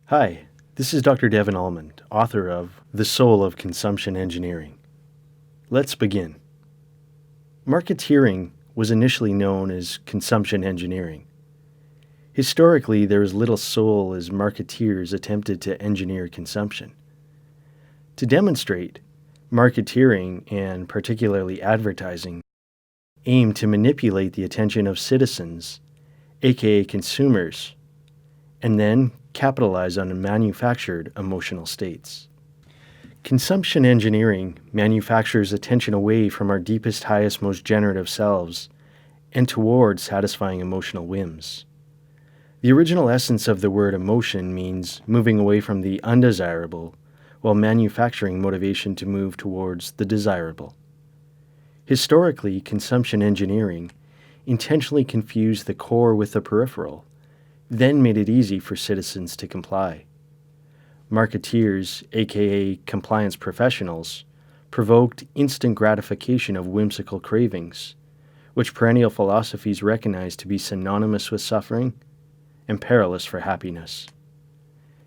Hi, this is Dr. Devon Almond, author of The Soul of Consumption Engineering. Let's begin. Marketeering was initially known as consumption engineering. Historically, there was little soul as marketeers attempted to engineer consumption. To demonstrate, marketeering, and particularly advertising, aimed to manipulate the attention of citizens, aka consumers, and then capitalize on manufactured emotional states. Consumption engineering manufactures attention away from our deepest, highest, most generative selves and toward satisfying emotional whims. The original essence of the word emotion means moving away from the undesirable while manufacturing motivation to move towards the desirable. Historically, consumption engineering intentionally confused the core with the peripheral, then made it easy for citizens to comply. Marketeers, aka compliance professionals, provoked instant gratification of whimsical cravings, which perennial philosophies recognize to be synonymous with suffering and perilous for happiness.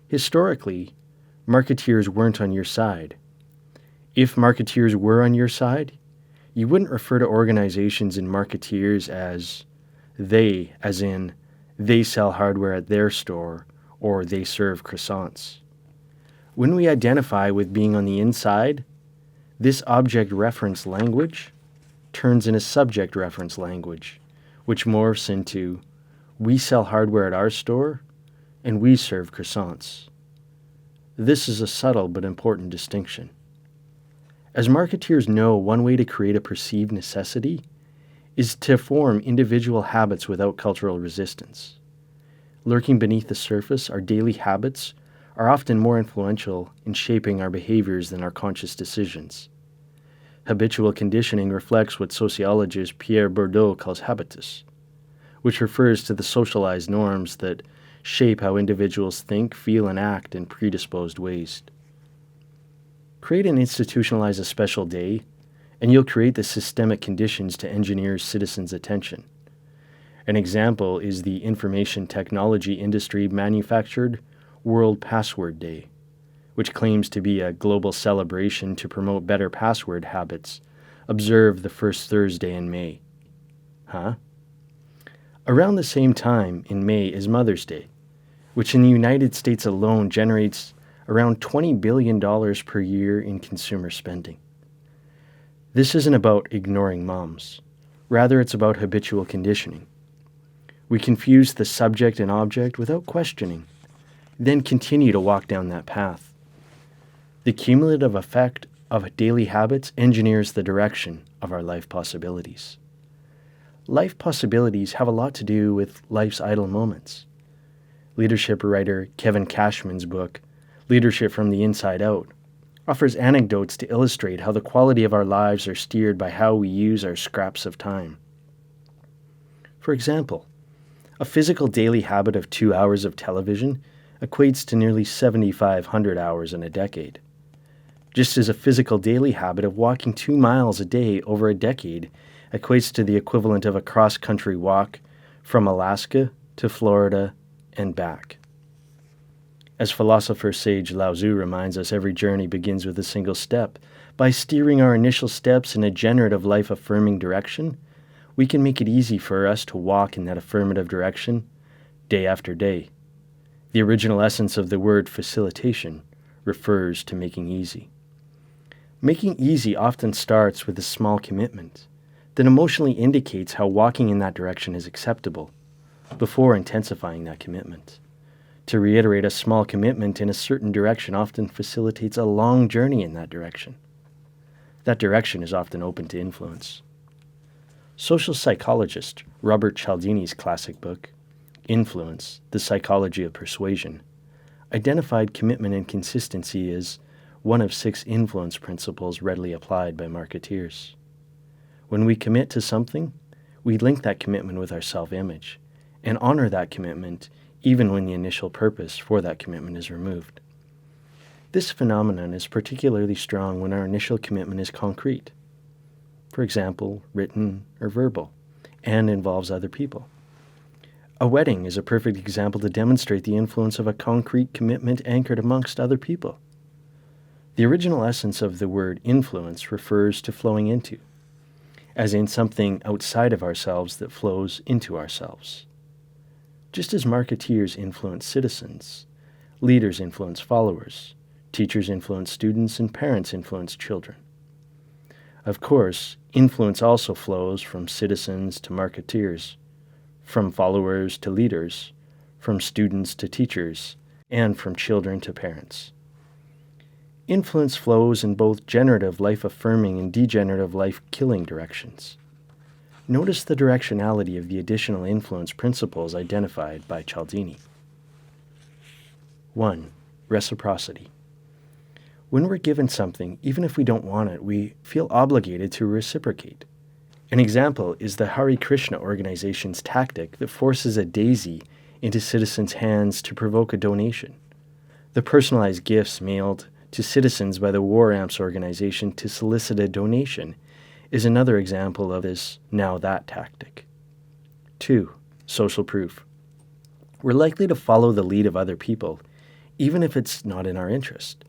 Historically, marketeers weren't on your side. If marketeers were on your side, you wouldn't refer to organizations and marketeers as they, as in they sell hardware at their store, or they serve croissants. When we identify with being on the inside, this object reference language turns into subject reference language, which morphs into we sell hardware at our store, and we serve croissants. This is a subtle but important distinction. As marketeers know, one way to create a perceived necessity is to form individual habits without cultural resistance. Lurking beneath the surface, our daily habits are often more influential in shaping our behaviors than our conscious decisions. Habitual conditioning reflects what sociologist Pierre Bourdieu calls habitus, which refers to the socialized norms that shape how individuals think, feel, and act in predisposed ways. Create and institutionalize a special day, and you'll create the systemic conditions to engineer citizens' attention. An example is the information technology industry manufactured World Password Day, which claims to be a global celebration to promote better password habits, observed the first Thursday in May. Around the same time in May is Mother's Day, which in the United States alone generates around $20 billion per year in consumer spending. This isn't about ignoring moms. Rather, it's about habitual conditioning. We confuse the subject and object without questioning, then continue to walk down that path. The cumulative effect of daily habits engineers the direction of our life possibilities. Life possibilities have a lot to do with life's idle moments. Leadership writer Kevin Cashman's book, Leadership from the Inside Out, offers anecdotes to illustrate how the quality of our lives are steered by how we use our scraps of time. For example, a physical daily habit of 2 hours of television equates to nearly 7,500 hours in a decade, just as a physical daily habit of walking 2 miles a day over a decade equates to the equivalent of a cross-country walk from Alaska to Florida and back. As philosopher sage Lao Tzu reminds us, every journey begins with a single step. By steering our initial steps in a generative, life-affirming direction, we can make it easy for us to walk in that affirmative direction day after day. The original essence of the word facilitation refers to making easy. Making easy often starts with a small commitment that emotionally indicates how walking in that direction is acceptable before intensifying that commitment. To reiterate, a small commitment in a certain direction often facilitates a long journey in that direction. That direction is often open to influence. Social psychologist Robert Cialdini's classic book, Influence, The Psychology of Persuasion, identified commitment and consistency as one of 6 influence principles readily applied by marketeers. When we commit to something, we link that commitment with our self-image and honor that commitment even when the initial purpose for that commitment is removed. This phenomenon is particularly strong when our initial commitment is concrete, for example, written or verbal, and involves other people. A wedding is a perfect example to demonstrate the influence of a concrete commitment anchored amongst other people. The original essence of the word influence refers to flowing into, as in something outside of ourselves that flows into ourselves. Just as marketeers influence citizens, leaders influence followers, teachers influence students, and parents influence children. Of course, influence also flows from citizens to marketeers, from followers to leaders, from students to teachers, and from children to parents. Influence flows in both generative life-affirming and degenerative life-killing directions. Notice the directionality of the additional influence principles identified by Cialdini. 1. Reciprocity. When we're given something, even if we don't want it, we feel obligated to reciprocate. An example is the Hare Krishna organization's tactic that forces a daisy into citizens' hands to provoke a donation. The personalized gifts mailed to citizens by the War Amps organization to solicit a donation is another example of this now that tactic. 2. Social proof. We're likely to follow the lead of other people, even if it's not in our interest.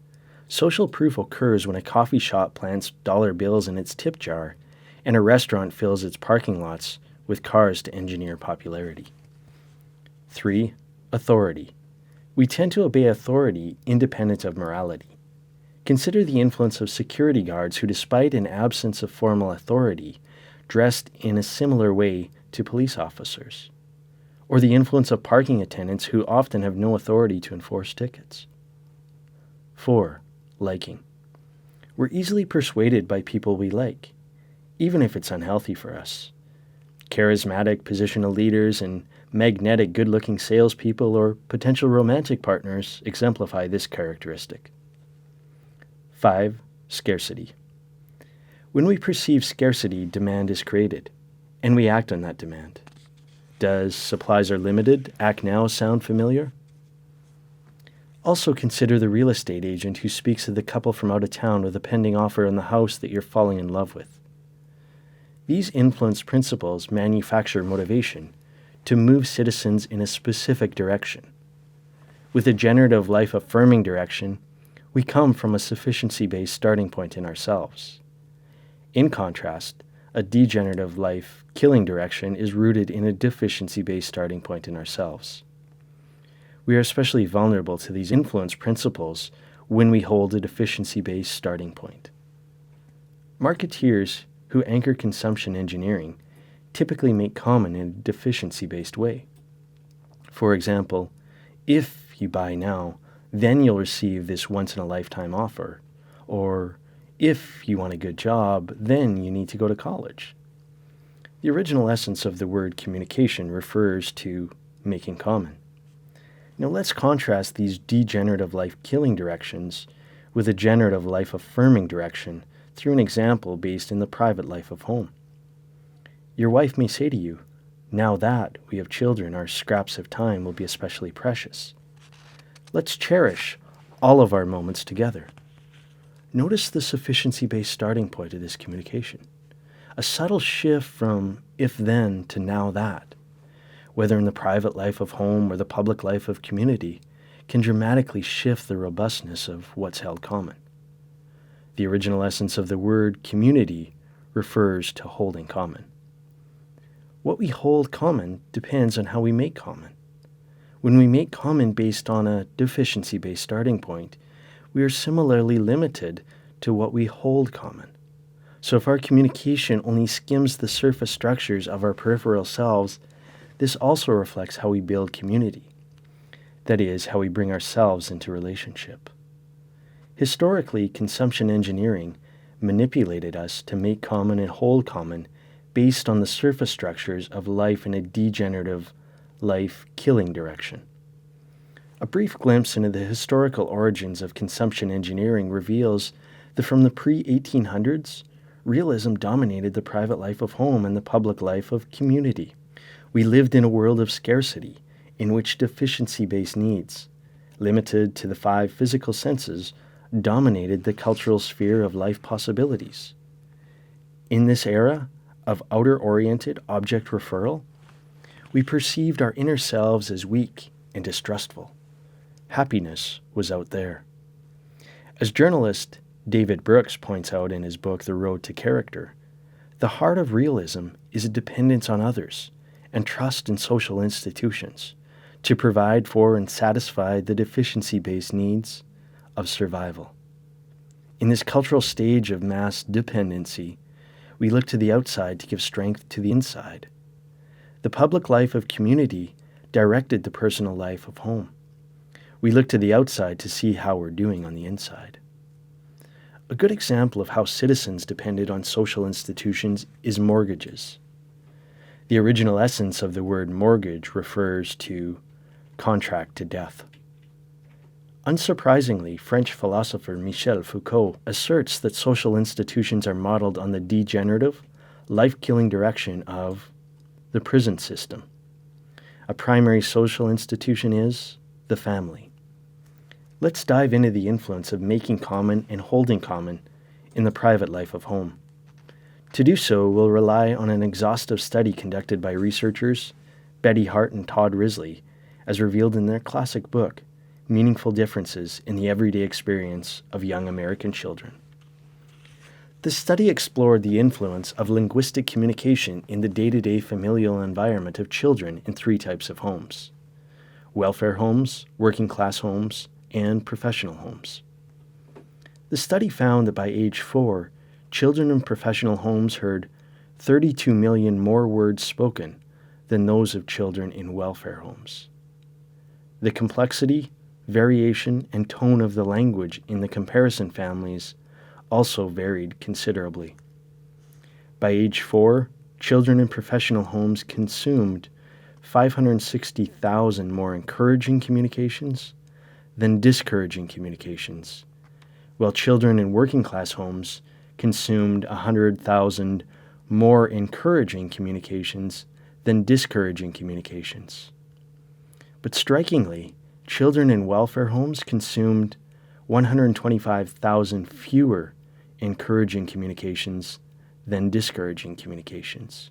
Social proof occurs when a coffee shop plants dollar bills in its tip jar and a restaurant fills its parking lots with cars to engineer popularity. 3. Authority. We tend to obey authority independent of morality. Consider the influence of security guards who, despite an absence of formal authority, dressed in a similar way to police officers. Or the influence of parking attendants who often have no authority to enforce tickets. 4. Liking. We're easily persuaded by people we like, even if it's unhealthy for us. Charismatic positional leaders and magnetic good-looking salespeople or potential romantic partners exemplify this characteristic. 5. Scarcity. When we perceive scarcity, demand is created, and we act on that demand. Does supplies are limited, act now sound familiar? Also consider the real estate agent who speaks to the couple from out of town with a pending offer on the house that you're falling in love with. These influence principles manufacture motivation to move citizens in a specific direction. With a generative life-affirming direction, we come from a sufficiency-based starting point in ourselves. In contrast, a degenerative life-killing direction is rooted in a deficiency-based starting point in ourselves. We are especially vulnerable to these influence principles when we hold a deficiency-based starting point. Marketeers who anchor consumption engineering typically make common in a deficiency-based way. For example, if you buy now, then you'll receive this once-in-a-lifetime offer. Or, if you want a good job, then you need to go to college. The original essence of the word communication refers to making common. Now let's contrast these degenerative life-killing directions with a generative life-affirming direction through an example based in the private life of home. Your wife may say to you, "Now that we have children, our scraps of time will be especially precious. Let's cherish all of our moments together." Notice the sufficiency-based starting point of this communication. A subtle shift from if-then to now-that, whether in the private life of home or the public life of community, can dramatically shift the robustness of what's held common. The original essence of the word community refers to holding common. What we hold common depends on how we make common. When we make common based on a deficiency-based starting point, we are similarly limited to what we hold common. So if our communication only skims the surface structures of our peripheral selves, this also reflects how we build community. That is, how we bring ourselves into relationship. Historically, consumption engineering manipulated us to make common and hold common based on the surface structures of life in a degenerative, life-killing direction. A brief glimpse into the historical origins of consumption engineering reveals that from the pre-1800s, realism dominated the private life of home and the public life of community. We lived in a world of scarcity, in which deficiency-based needs, limited to the 5 physical senses, dominated the cultural sphere of life possibilities. In this era of outer-oriented object referral, We perceived our inner selves as weak and distrustful. Happiness was out there. As journalist David Brooks points out in his book The Road to Character, the heart of realism is a dependence on others and trust in social institutions to provide for and satisfy the deficiency-based needs of survival. In this cultural stage of mass dependency, we look to the outside to give strength to the inside. The public life of community directed the personal life of home. We look to the outside to see how we're doing on the inside. A good example of how citizens depended on social institutions is mortgages. The original essence of the word mortgage refers to contract to death. Unsurprisingly, French philosopher Michel Foucault asserts that social institutions are modeled on the degenerative, life-killing direction of the prison system. A primary social institution is the family. Let's dive into the influence of making common and holding common in the private life of home. To do so, we'll rely on an exhaustive study conducted by researchers Betty Hart and Todd Risley, as revealed in their classic book, Meaningful Differences in the Everyday Experience of Young American Children. The study explored the influence of linguistic communication in the day-to-day familial environment of children in 3 types of homes: welfare homes, working-class homes, and professional homes. The study found that by age 4, children in professional homes heard 32 million more words spoken than those of children in welfare homes. The complexity, variation, and tone of the language in the comparison families also varied considerably. By age 4, children in professional homes consumed 560,000 more encouraging communications than discouraging communications, while children in working-class homes consumed 100,000 more encouraging communications than discouraging communications. But strikingly, children in welfare homes consumed 125,000 fewer encouraging communications than discouraging communications.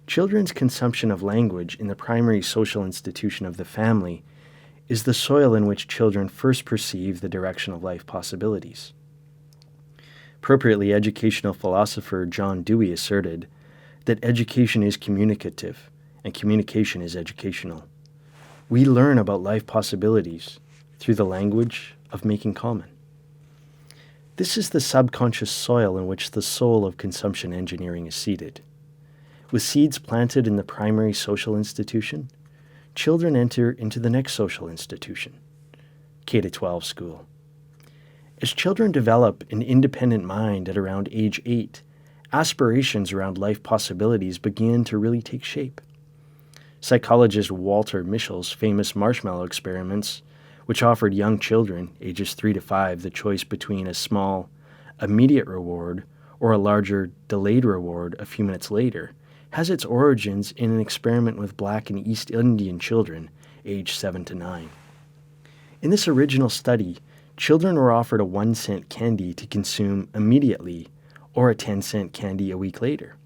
Children's consumption of language in the primary social institution of the family is the soil in which children first perceive the direction of life possibilities. Appropriately, educational philosopher John Dewey asserted that education is communicative and communication is educational. We learn about life possibilities through the language of making common. This is the subconscious soil in which the soul of consumption engineering is seeded. With seeds planted in the primary social institution, children enter into the next social institution, K-12 school. As children develop an independent mind at around age 8, aspirations around life possibilities begin to really take shape. Psychologist Walter Mischel's famous marshmallow experiments, which offered young children, ages 3 to 5, the choice between a small, immediate reward or a larger, delayed reward a few minutes later, has its origins in an experiment with Black and East Indian children, aged 7 to 9. In this original study, children were offered a 1-cent candy to consume immediately or a 10-cent candy a week later.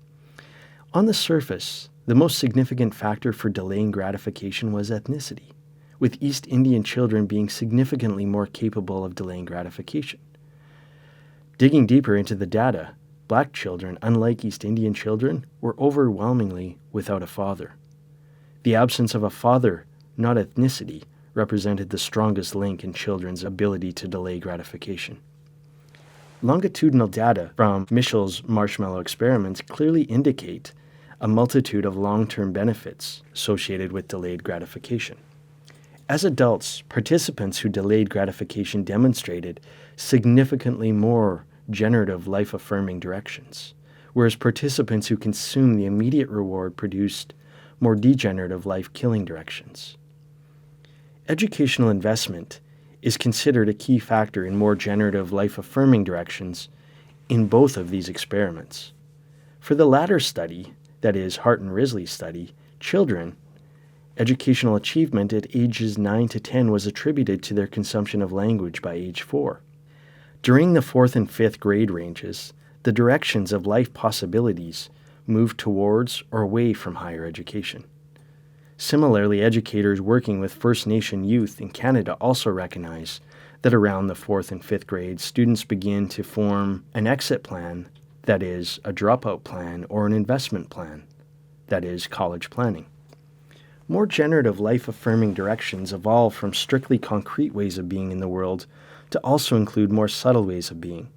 On the surface, the most significant factor for delaying gratification was ethnicity, with East Indian children being significantly more capable of delaying gratification. Digging deeper into the data, Black children, unlike East Indian children, were overwhelmingly without a father. The absence of a father, not ethnicity, represented the strongest link in children's ability to delay gratification. Longitudinal data from Mischel's marshmallow experiments clearly indicate a multitude of long-term benefits associated with delayed gratification. As adults, participants who delayed gratification demonstrated significantly more generative life-affirming directions, whereas participants who consumed the immediate reward produced more degenerative life-killing directions. Educational investment is considered a key factor in more generative life-affirming directions in both of these experiments. For the latter study, that is, Hart and Risley's study, children, educational achievement at ages 9 to 10 was attributed to their consumption of language by age 4. During the 4th and 5th grade ranges, the directions of life possibilities moved towards or away from higher education. Similarly, educators working with First Nation youth in Canada also recognize that around the 4th and 5th grades, students begin to form an exit plan, that is, a dropout plan, or an investment plan, that is, college planning. More generative, life-affirming directions evolve from strictly concrete ways of being in the world to also include more subtle ways of being.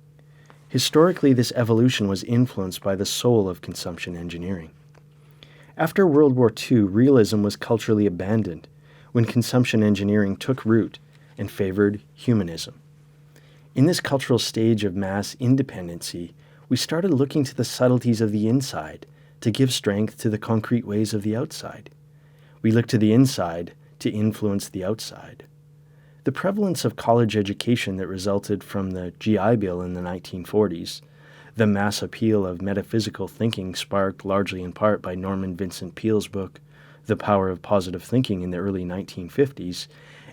Historically, this evolution was influenced by the soul of consumption engineering. After World War II, realism was culturally abandoned when consumption engineering took root and favored humanism. In this cultural stage of mass independency, we started looking to the subtleties of the inside to give strength to the concrete ways of the outside. We looked to the inside to influence the outside. The prevalence of college education that resulted from the GI Bill in the 1940s, the mass appeal of metaphysical thinking sparked largely in part by Norman Vincent Peale's book, The Power of Positive Thinking in the early 1950s,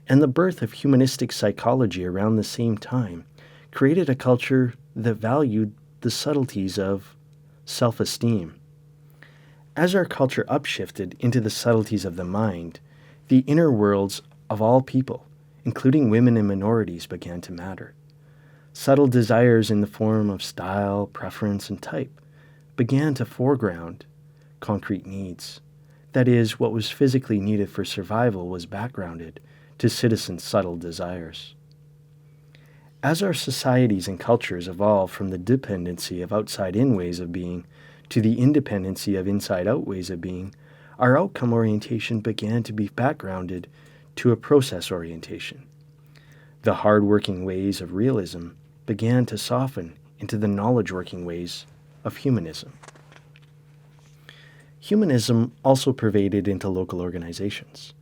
and the birth of humanistic psychology around the same time, created a culture that valued the subtleties of self-esteem. As our culture upshifted into the subtleties of the mind, the inner worlds of all people, including women and minorities, began to matter. Subtle desires in the form of style, preference, and type began to foreground concrete needs. That is, what was physically needed for survival was backgrounded to citizens' subtle desires. As our societies and cultures evolved from the dependency of outside-in ways of being to the independency of inside-out ways of being, our outcome orientation began to be backgrounded to a process orientation. The hard-working ways of realism began to soften into the knowledge-working ways of humanism. Humanism also pervaded into local organizations.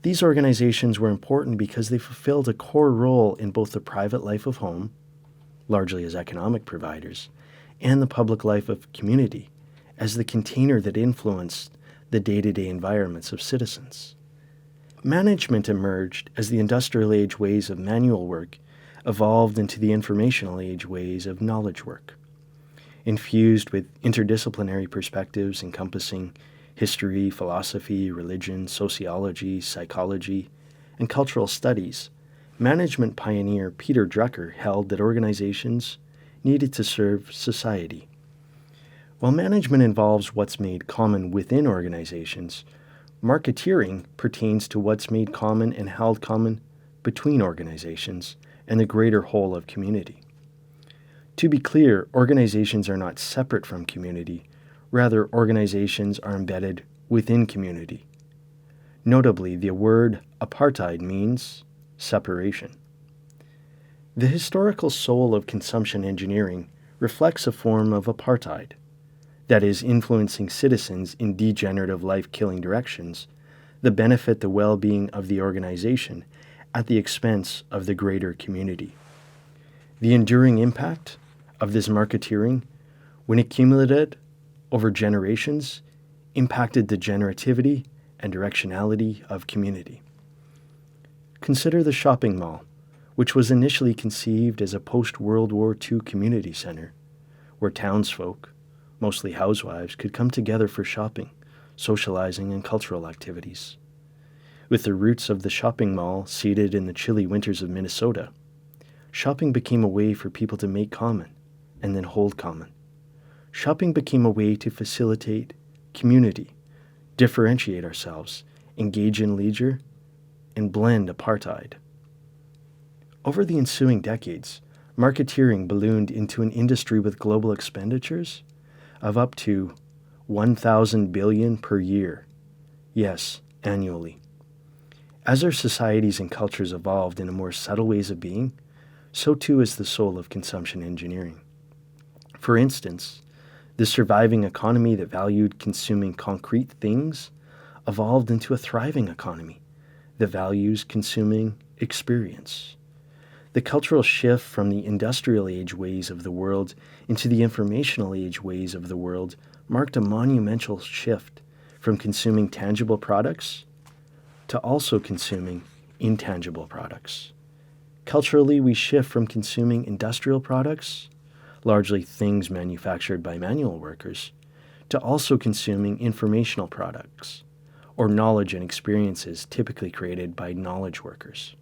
These organizations were important because they fulfilled a core role in both the private life of home, largely as economic providers, and the public life of community, as the container that influenced the day-to-day environments of citizens. Management emerged as the industrial age ways of manual work evolved into the informational age ways of knowledge work. Infused with interdisciplinary perspectives encompassing history, philosophy, religion, sociology, psychology, and cultural studies, management pioneer Peter Drucker held that organizations needed to serve society. While management involves what's made common within organizations, marketeering pertains to what's made common and held common between organizations and the greater whole of community. To be clear, organizations are not separate from community. Rather, organizations are embedded within community. Notably, the word apartheid means separation. The historical soul of consumption engineering reflects a form of apartheid, that is, influencing citizens in degenerative life-killing directions that benefit the well-being of the organization at the expense of the greater community. The enduring impact of this marketeering, when accumulated over generations, impacted the generativity and directionality of community. Consider the shopping mall, which was initially conceived as a post-World War II community center, where townsfolk, mostly housewives, could come together for shopping, socializing, and cultural activities. With the roots of the shopping mall seated in the chilly winters of Minnesota, shopping became a way for people to make common and then hold common. Shopping became a way to facilitate community, differentiate ourselves, engage in leisure, and blend apartheid. Over the ensuing decades, marketeering ballooned into an industry with global expenditures of up to 1,000 billion per year. Yes, annually. As our societies and cultures evolved into more subtle ways of being, so too is the soul of consumption engineering. For instance, the surviving economy that valued consuming concrete things evolved into a thriving economy that values consuming experience. The cultural shift from the industrial age ways of the world into the informational age ways of the world marked a monumental shift from consuming tangible products to also consuming intangible products. Culturally, we shift from consuming industrial products, largely things manufactured by manual workers, to also consuming informational products, or knowledge and experiences typically created by knowledge workers.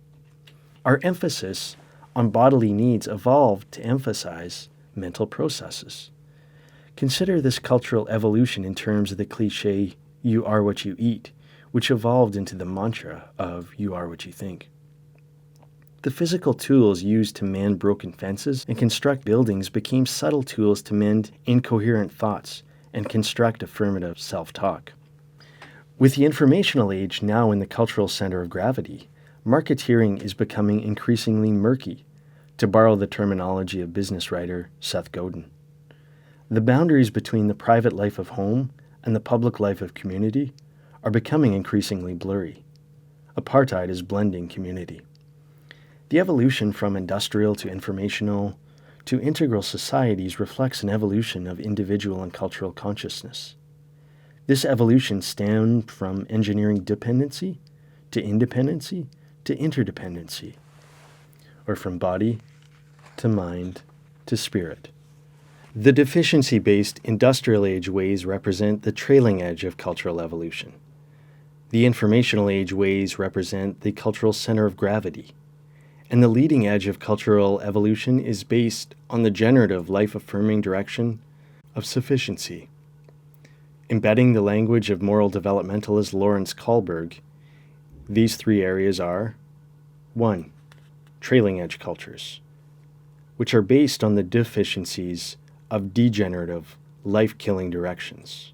Our emphasis on bodily needs evolved to emphasize mental processes. Consider this cultural evolution in terms of the cliche, "you are what you eat," which evolved into the mantra of "you are what you think." The physical tools used to mend broken fences and construct buildings became subtle tools to mend incoherent thoughts and construct affirmative self-talk. With the informational age now in the cultural center of gravity, marketeering is becoming increasingly murky, to borrow the terminology of business writer Seth Godin. The boundaries between the private life of home and the public life of community are becoming increasingly blurry. Apartheid is blending community. The evolution from industrial to informational to integral societies reflects an evolution of individual and cultural consciousness. This evolution stemmed from engineering dependency to independency to interdependency, or from body to mind to spirit. The deficiency-based industrial age ways represent the trailing edge of cultural evolution. The informational age ways represent the cultural center of gravity. And the leading edge of cultural evolution is based on the generative, life-affirming direction of sufficiency. Embedding the language of moral developmentalist Lawrence Kohlberg, these three areas are: 1. Trailing edge cultures, which are based on the deficiencies of degenerative, life-killing directions.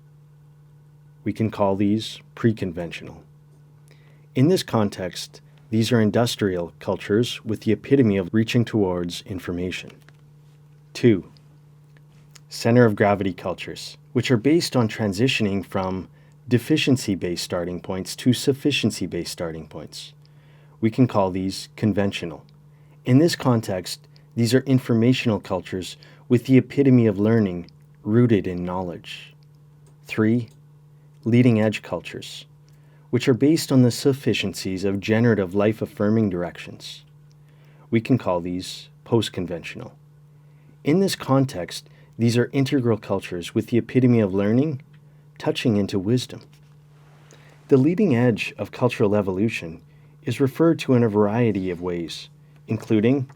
We can call these pre-conventional. In this context, these are industrial cultures with the epitome of reaching towards information. 2. Center of gravity cultures, which are based on transitioning from deficiency-based starting points to sufficiency-based starting points. We can call these conventional. In this context, these are informational cultures with the epitome of learning rooted in knowledge. 3. Leading edge cultures, which are based on the sufficiencies of generative life-affirming directions. We can call these post-conventional. In this context, these are integral cultures with the epitome of learning touching into wisdom. The leading edge of cultural evolution is referred to in a variety of ways, including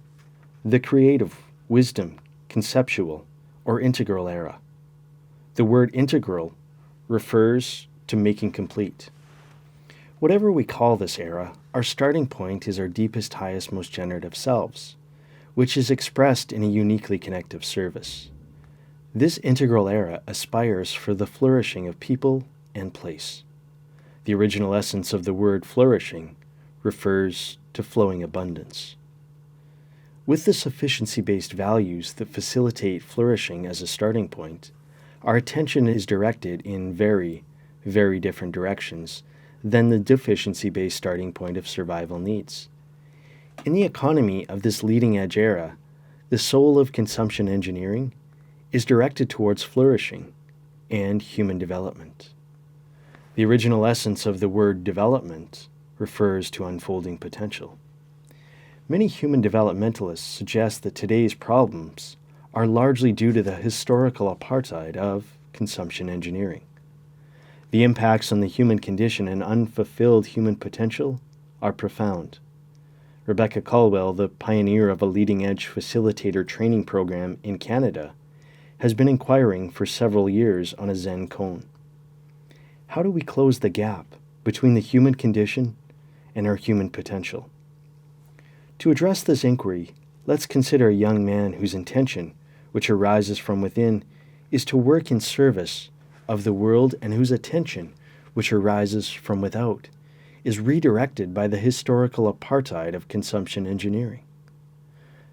the creative, wisdom, conceptual, or integral era. The word integral refers to making complete. Whatever we call this era, our starting point is our deepest, highest, most generative selves, which is expressed in a uniquely connective service. This integral era aspires for the flourishing of people and place. The original essence of the word flourishing refers to flowing abundance. With the sufficiency-based values that facilitate flourishing as a starting point, our attention is directed in very, very different directions than the deficiency-based starting point of survival needs. In the economy of this leading-edge era, the soul of consumption engineering is directed towards flourishing and human development. The original essence of the word development refers to unfolding potential. Many human developmentalists suggest that today's problems are largely due to the historical apartheid of consumption engineering. The impacts on the human condition and unfulfilled human potential are profound. Rebecca Caldwell, the pioneer of a leading-edge facilitator training program in Canada, has been inquiring for several years on a Zen koan. How do we close the gap between the human condition and our human potential? To address this inquiry, let's consider a young man whose intention, which arises from within, is to work in service of the world and whose attention, which arises from without, is redirected by the historical apartheid of consumption engineering.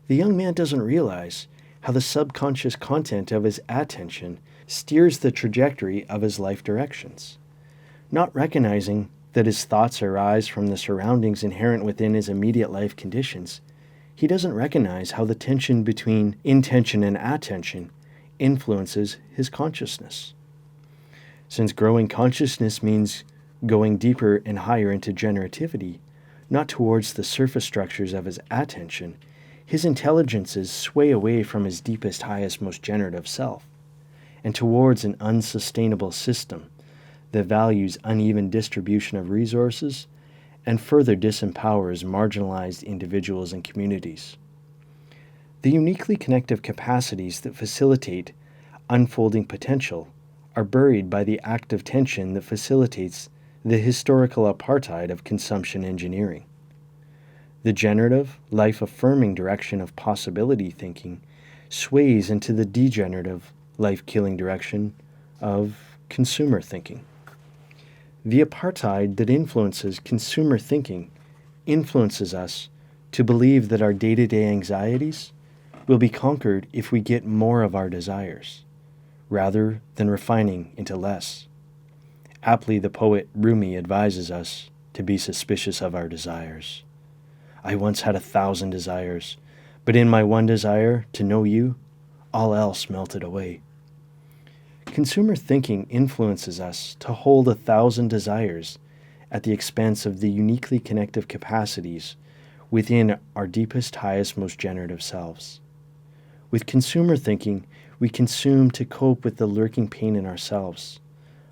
The young man doesn't realize how the subconscious content of his attention steers the trajectory of his life directions. Not recognizing that his thoughts arise from the surroundings inherent within his immediate life conditions, he doesn't recognize how the tension between intention and attention influences his consciousness. Since growing consciousness means going deeper and higher into generativity, not towards the surface structures of his attention, his intelligences sway away from his deepest, highest, most generative self, and towards an unsustainable system that values uneven distribution of resources and further disempowers marginalized individuals and communities. The uniquely connective capacities that facilitate unfolding potential are buried by the active tension that facilitates the historical apartheid of consumption engineering. The generative, life-affirming direction of possibility thinking sways into the degenerative, life-killing direction of consumer thinking. The apartheid that influences consumer thinking influences us to believe that our day-to-day anxieties will be conquered if we get more of our desires, rather than refining into less. Aptly, the poet Rumi advises us to be suspicious of our desires. I once had 1,000 desires, but in my one desire to know you, all else melted away. Consumer thinking influences us to hold 1,000 desires at the expense of the uniquely connective capacities within our deepest, highest, most generative selves. With consumer thinking, we consume to cope with the lurking pain in ourselves,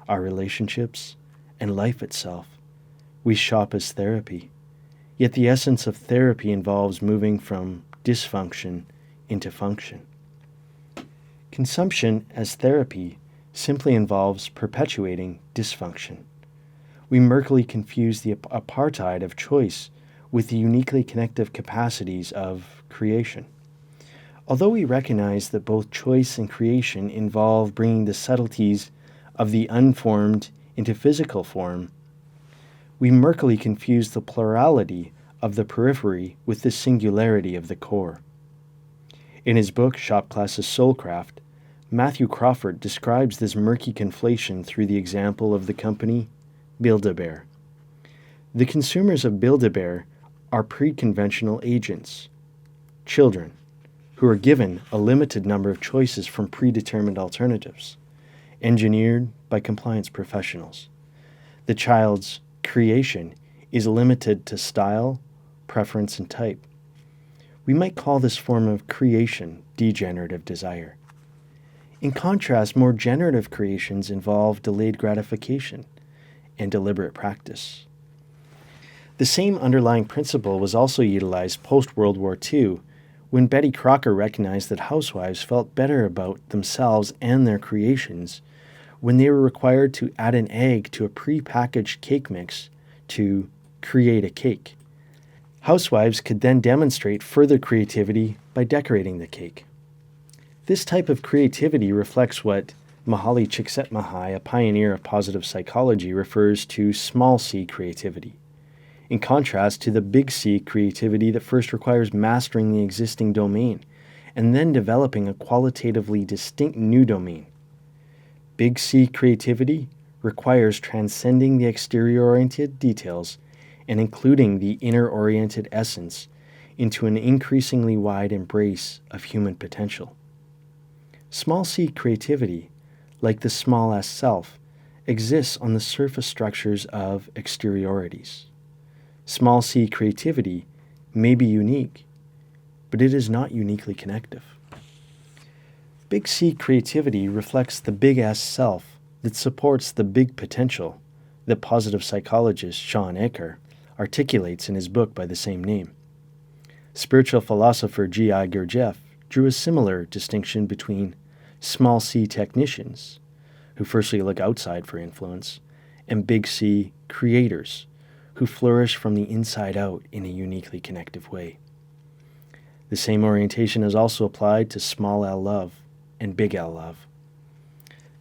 our relationships, and life itself. We shop as therapy. Yet the essence of therapy involves moving from dysfunction into function. Consumption as therapy simply involves perpetuating dysfunction. We murkily confuse the apartheid of choice with the uniquely connective capacities of creation. Although we recognize that both choice and creation involve bringing the subtleties of the unformed into physical form, we murkily confuse the plurality of the periphery with the singularity of the core. In his book, Shopclass's Soulcraft, Matthew Crawford describes this murky conflation through the example of the company Build-A-Bear. The consumers of Build-A-Bear are pre-conventional agents, children, who are given a limited number of choices from predetermined alternatives, engineered by compliance professionals. The child's creation is limited to style, preference, and type. We might call this form of creation degenerative desire. In contrast, more generative creations involve delayed gratification and deliberate practice. The same underlying principle was also utilized post-World War II when Betty Crocker recognized that housewives felt better about themselves and their creations when they were required to add an egg to a pre-packaged cake mix to create a cake. Housewives could then demonstrate further creativity by decorating the cake. This type of creativity reflects what Mihaly Csikszentmihalyi, a pioneer of positive psychology, refers to small c creativity, in contrast to the big C creativity that first requires mastering the existing domain and then developing a qualitatively distinct new domain. Big C creativity requires transcending the exterior-oriented details and including the inner-oriented essence into an increasingly wide embrace of human potential. Small c creativity, like the small s self, exists on the surface structures of exteriorities. Small c creativity may be unique, but it is not uniquely connective. Big C creativity reflects the big S self that supports the big potential that positive psychologist Shawn Achor articulates in his book by the same name. Spiritual philosopher G.I. Gurdjieff drew a similar distinction between small c technicians, who firstly look outside for influence, and big C creators, who flourish from the inside out in a uniquely connective way. The same orientation is also applied to small L love and big L love.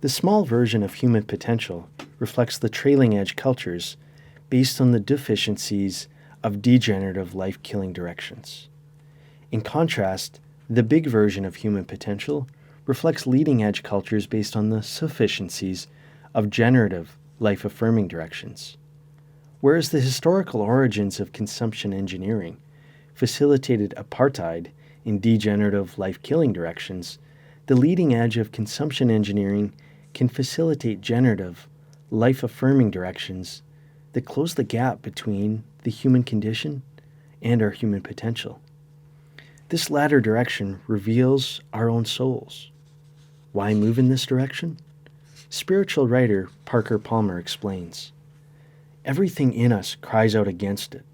The small version of human potential reflects the trailing edge cultures based on the deficiencies of degenerative life-killing directions. In contrast, the big version of human potential reflects leading edge cultures based on the sufficiencies of generative life-affirming directions. Whereas the historical origins of consumption engineering facilitated apartheid in degenerative life-killing directions, the leading edge of consumption engineering can facilitate generative, life-affirming directions that close the gap between the human condition and our human potential. This latter direction reveals our own souls. Why move in this direction? Spiritual writer Parker Palmer explains, "Everything in us cries out against it,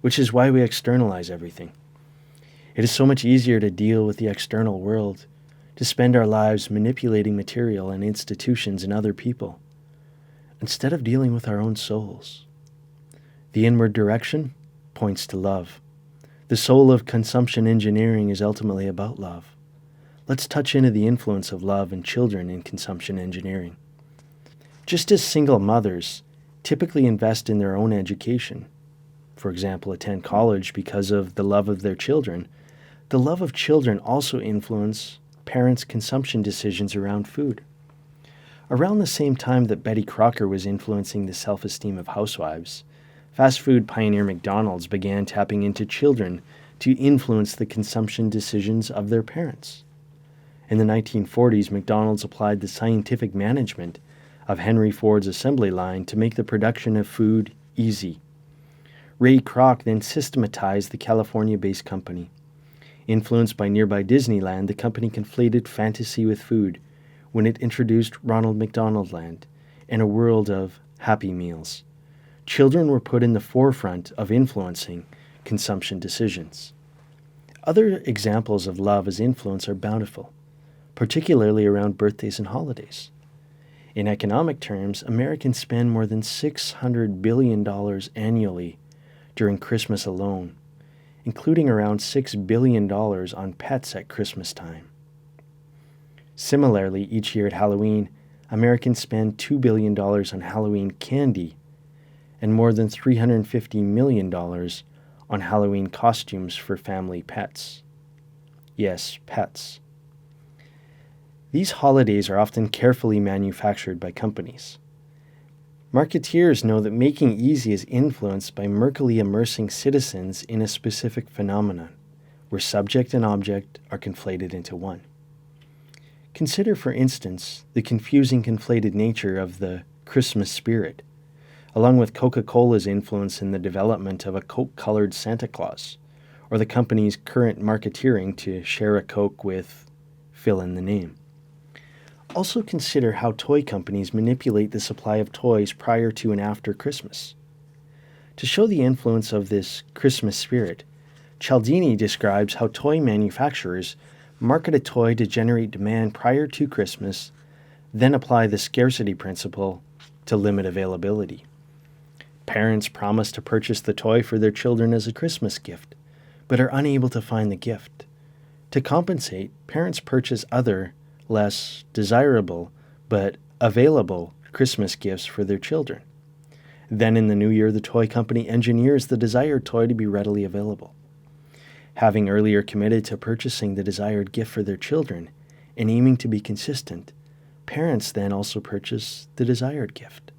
which is why we externalize everything. It is so much easier to deal with the external world, to spend our lives manipulating material and institutions and other people, instead of dealing with our own souls. The inward direction points to love. The soul of consumption engineering is ultimately about love. Let's touch into the influence of love in children in consumption engineering. Just as single mothers typically invest in their own education, for example, attend college because of the love of their children, the love of children also influence parents' consumption decisions around food. Around the same time that Betty Crocker was influencing the self-esteem of housewives, fast food pioneer McDonald's began tapping into children to influence the consumption decisions of their parents. In the 1940s, McDonald's applied the scientific management of Henry Ford's assembly line to make the production of food easy. Ray Kroc then systematized the California-based company. Influenced by nearby Disneyland, the company conflated fantasy with food when it introduced Ronald McDonald Land and a world of Happy Meals. Children were put in the forefront of influencing consumption decisions. Other examples of love as influence are bountiful, particularly around birthdays and holidays. In economic terms, Americans spend more than $600 billion annually during Christmas alone, including around $6 billion on pets at Christmas time. Similarly, each year at Halloween, Americans spend $2 billion on Halloween candy and more than $350 million on Halloween costumes for family pets. Yes, pets. These holidays are often carefully manufactured by companies. Marketeers know that making easy is influenced by murkily immersing citizens in a specific phenomenon, where subject and object are conflated into one. Consider, for instance, the confusing conflated nature of the Christmas spirit, along with Coca-Cola's influence in the development of a Coke-colored Santa Claus, or the company's current marketeering to share a Coke with fill in the name. Also consider how toy companies manipulate the supply of toys prior to and after Christmas. To show the influence of this Christmas spirit, Cialdini describes how toy manufacturers market a toy to generate demand prior to Christmas, then apply the scarcity principle to limit availability. Parents promise to purchase the toy for their children as a Christmas gift, but are unable to find the gift. To compensate, parents purchase other, less desirable, but available Christmas gifts for their children. Then in the new year, the toy company engineers the desired toy to be readily available. Having earlier committed to purchasing the desired gift for their children and aiming to be consistent, parents then also purchase the desired gift.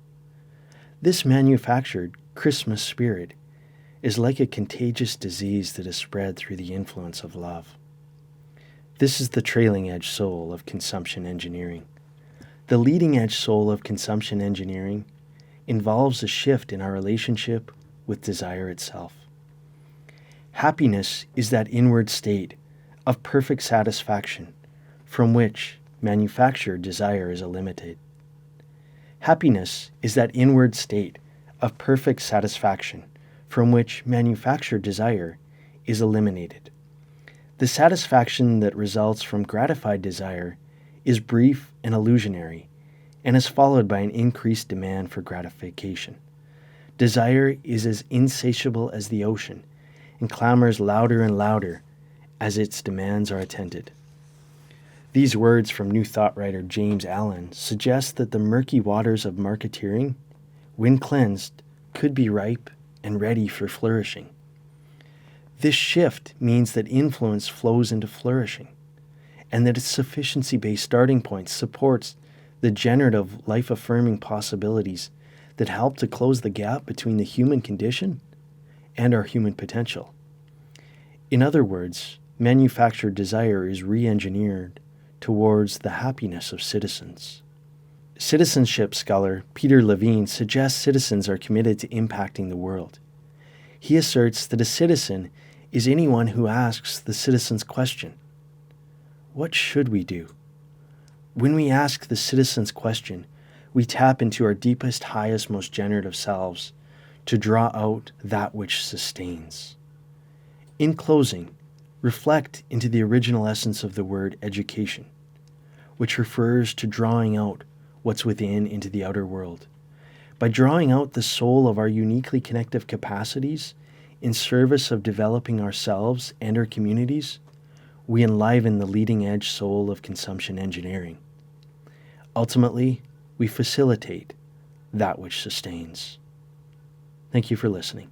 This manufactured Christmas spirit is like a contagious disease that is spread through the influence of love. This is the trailing edge soul of consumption engineering. The leading edge soul of consumption engineering involves a shift in our relationship with desire itself. Happiness is that inward state of perfect satisfaction from which manufactured desire is eliminated. Happiness is that inward state of perfect satisfaction from which manufactured desire is eliminated. The satisfaction that results from gratified desire is brief and illusionary, and is followed by an increased demand for gratification. Desire is as insatiable as the ocean, and clamors louder and louder as its demands are attended. These words from New Thought writer James Allen suggest that the murky waters of marketeering, when cleansed, could be ripe and ready for flourishing. This shift means that influence flows into flourishing, and that its sufficiency-based starting point supports the generative, life-affirming possibilities that help to close the gap between the human condition and our human potential. In other words, manufactured desire is re-engineered towards the happiness of citizens. Citizenship scholar Peter Levine suggests citizens are committed to impacting the world. He asserts that a citizen is anyone who asks the citizen's question, "What should we do?" When we ask the citizen's question, we tap into our deepest, highest, most generative selves to draw out that which sustains. In closing, reflect into the original essence of the word education, which refers to drawing out what's within into the outer world. By drawing out the soul of our uniquely connective capacities in service of developing ourselves and our communities, we enliven the leading edge soul of consumption engineering. Ultimately, we facilitate that which sustains. Thank you for listening.